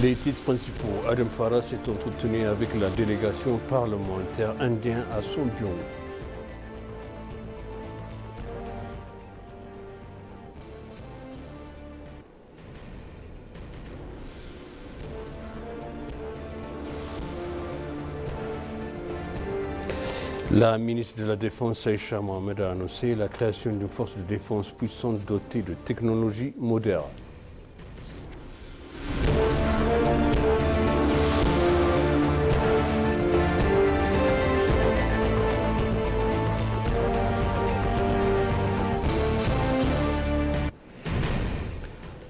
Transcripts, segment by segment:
Les titres principaux. Adam Farah s'est entretenu avec la délégation parlementaire indienne à son bureau. La ministre de la Défense, Aïcha Mohamed, a annoncé la création d'une force de défense puissante dotée de technologies modernes.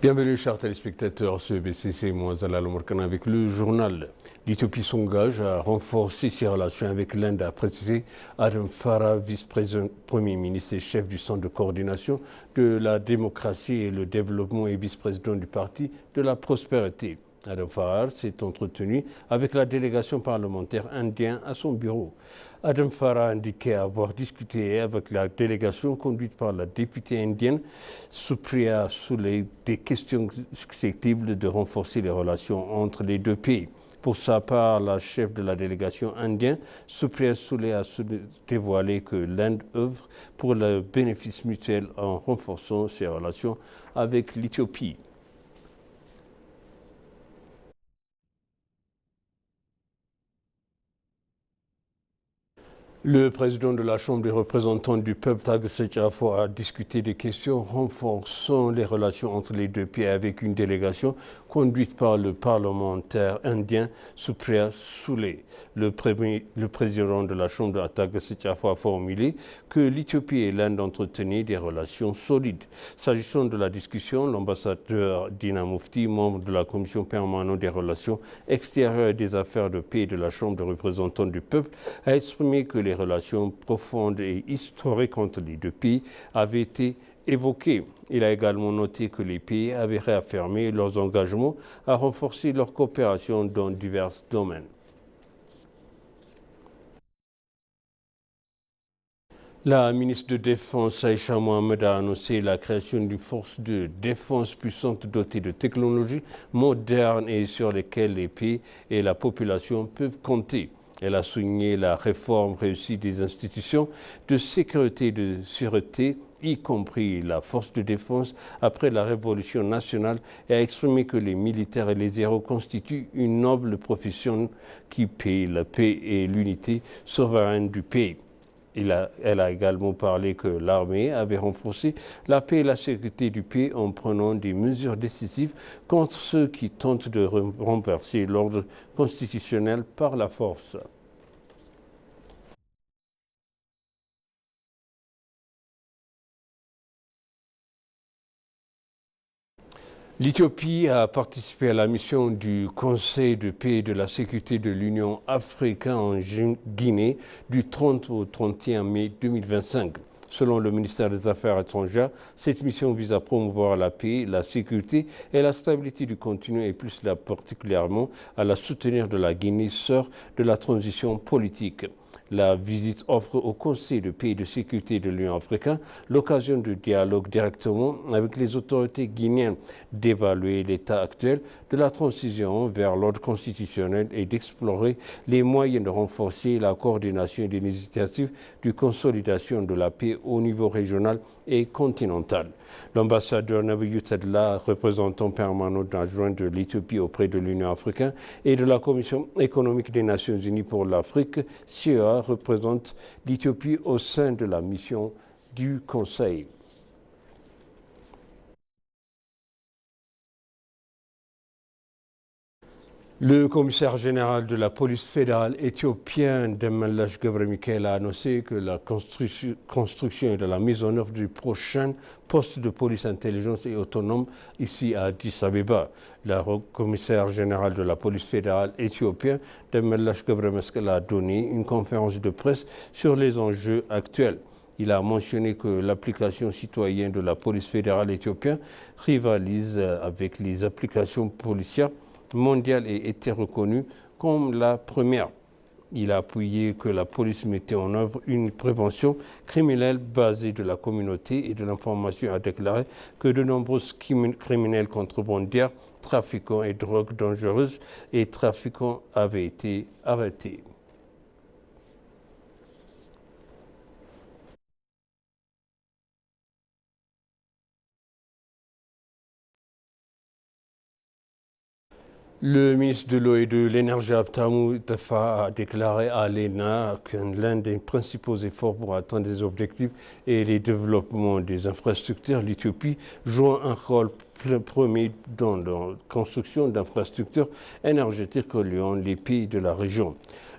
Bienvenue chers téléspectateurs sur BCC, moi Zalal Morkan avec le journal. L'Éthiopie s'engage à renforcer ses relations avec l'Inde, a précisé Adam Farah, vice-président, premier ministre et chef du Centre de coordination de la démocratie et le développement et vice-président du Parti de la prospérité. Adam Farah s'est entretenu avec la délégation parlementaire indienne à son bureau. Adam Farah a indiqué avoir discuté avec la délégation conduite par la députée indienne Supriya Sule des questions susceptibles de renforcer les relations entre les deux pays. Pour sa part, la chef de la délégation indienne, Supriya Sule, a dévoilé que l'Inde œuvre pour le bénéfice mutuel en renforçant ses relations avec l'Éthiopie. Le président de la Chambre des représentants du peuple, Tagesset Jafo, a discuté des questions renforçant les relations entre les deux pays avec une délégation conduite par le parlementaire indien Supriya Sule. Le président de la Chambre, Tagesset Jafo, a formulé que l'Éthiopie et l'Inde entretenaient des relations solides. S'agissant de la discussion, l'ambassadeur Dina Mufti, membre de la commission permanente des relations extérieures et des affaires de paix de la Chambre des représentants du peuple, a exprimé que les relations profondes et historiques entre les deux pays avaient été évoquées. Il a également noté que les pays avaient réaffirmé leurs engagements à renforcer leur coopération dans divers domaines. La ministre de Défense, Aïcha Mohamed, a annoncé la création d'une force de défense puissante dotée de technologies modernes et sur lesquelles les pays et la population peuvent compter. Elle a souligné la réforme réussie des institutions de sécurité et de sûreté, y compris la force de défense après la Révolution nationale, et a exprimé que les militaires et les héros constituent une noble profession qui paie la paix et l'unité souveraine du pays. Elle a également parlé que l'armée avait renforcé la paix et la sécurité du pays en prenant des mesures décisives contre ceux qui tentent de renverser l'ordre constitutionnel par la force. L'Éthiopie a participé à la mission du Conseil de paix et de la sécurité de l'Union africaine en Guinée du 30 au 31 mai 2025. Selon le ministère des Affaires étrangères, cette mission vise à promouvoir la paix, la sécurité et la stabilité du continent et plus particulièrement à la soutenir de la Guinée, sœur de la transition politique. La visite offre au Conseil de paix et de sécurité de l'Union africaine l'occasion de dialogue directement avec les autorités guinéennes, d'évaluer l'état actuel de la transition vers l'ordre constitutionnel et d'explorer les moyens de renforcer la coordination des initiatives de consolidation de la paix au niveau régional et continental. L'ambassadeur Nabiyou Tadla, représentant permanent adjoint de l'Éthiopie auprès de l'Union africaine et de la Commission économique des Nations unies pour l'Afrique, CEA, représente l'Éthiopie au sein de la mission du Conseil. Le commissaire général de la police fédérale éthiopienne, Demellash Gebremichael, a annoncé que la construction et de la mise en œuvre du prochain poste de police intelligence et autonome ici à Addis Abeba. Le commissaire général de la police fédérale éthiopienne, Demellash Gebremichael, a donné une conférence de presse sur les enjeux actuels. Il a mentionné que l'application citoyenne de la police fédérale éthiopienne rivalise avec les applications policières mondiale et était reconnue comme la première. Il a appuyé que la police mettait en œuvre une prévention criminelle basée de la communauté et de l'information, a déclaré que de nombreux criminels contrebandières, trafiquants et drogues dangereuses et trafiquants avaient été arrêtés. Le ministre de l'Eau et de l'Énergie, Abdamou Tafa, a déclaré à l'ENA que l'un des principaux efforts pour atteindre les objectifs est le développement des infrastructures. L'Éthiopie joue un rôle premier dans la construction d'infrastructures énergétiques reliant les pays de la région.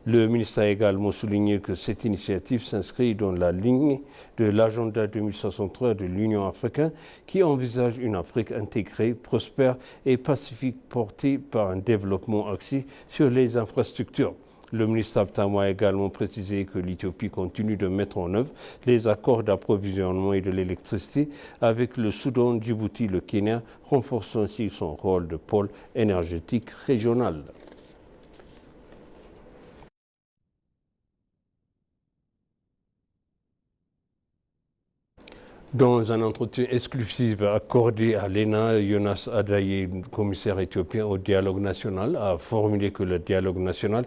Le ministre a également souligné que cette initiative s'inscrit dans la ligne de l'agenda 2063 de l'Union africaine qui envisage une Afrique intégrée, prospère et pacifique portée par un développement axé sur les infrastructures. Le ministre Abdamou a également précisé que l'Éthiopie continue de mettre en œuvre les accords d'approvisionnement et de l'électricité avec le Soudan, Djibouti, le Kenya, renforçant ainsi son rôle de pôle énergétique régional. Dans un entretien exclusif accordé à l'ENA, Jonas Adaye, commissaire éthiopien au dialogue national, a formulé que le dialogue national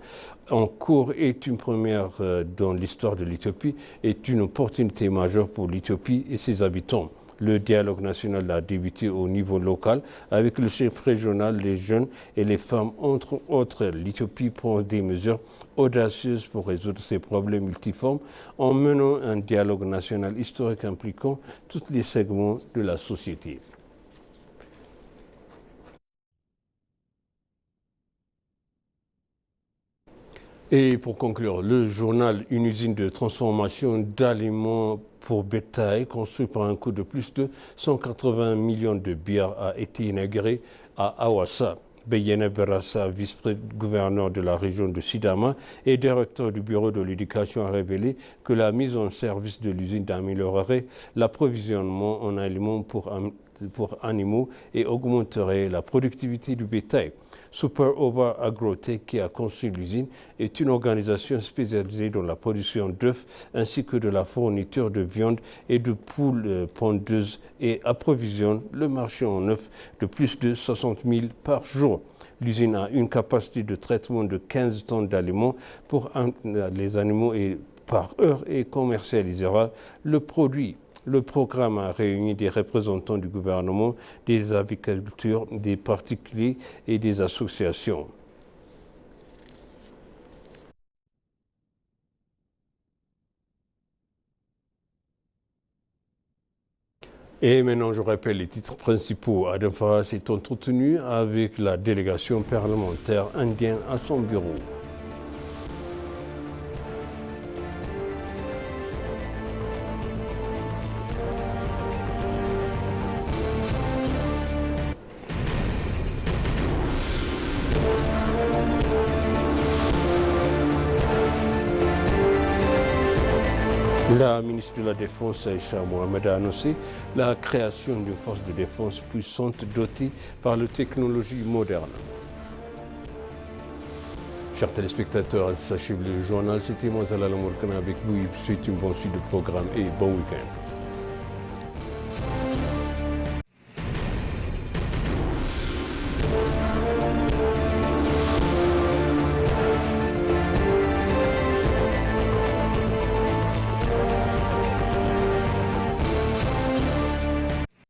en cours est une première dans l'histoire de l'Éthiopie, est une opportunité majeure pour l'Éthiopie et ses habitants. Le dialogue national a débuté au niveau local avec le chef régional, les jeunes et les femmes, entre autres. L'Éthiopie prend des mesures audacieuses pour résoudre ces problèmes multiformes en menant un dialogue national historique impliquant tous les segments de la société. Et pour conclure, le journal Une usine de transformation d'aliments pour bétail construit par un coût de plus de 180 millions de bières a été inauguré à Awassa. Beyene Berassa, vice-gouverneur de la région de Sidama et directeur du bureau de l'éducation, a révélé que la mise en service de l'usine améliorerait l'approvisionnement en aliments pour animaux et augmenterait la productivité du bétail. Super Over Agrotech, qui a construit l'usine, est une organisation spécialisée dans la production d'œufs ainsi que de la fourniture de viande et de poules pondeuses et approvisionne le marché en œufs de plus de 60 000 par jour. L'usine a une capacité de traitement de 15 tonnes d'aliments pour les animaux et par heure et commercialisera le produit. Le programme a réuni des représentants du gouvernement, des aviculteurs, des particuliers et des associations. Et maintenant, je rappelle les titres principaux. Adam Farah s'est entretenu avec la délégation parlementaire indienne à son bureau. La ministre de la Défense, Aïcha Mohamed, a annoncé la création d'une force de défense puissante dotée par les technologies modernes. Chers téléspectateurs, sachez le journal, c'était moi Zalala Mourkana avec vous. Je vous souhaite une bonne suite de programme et bon week-end.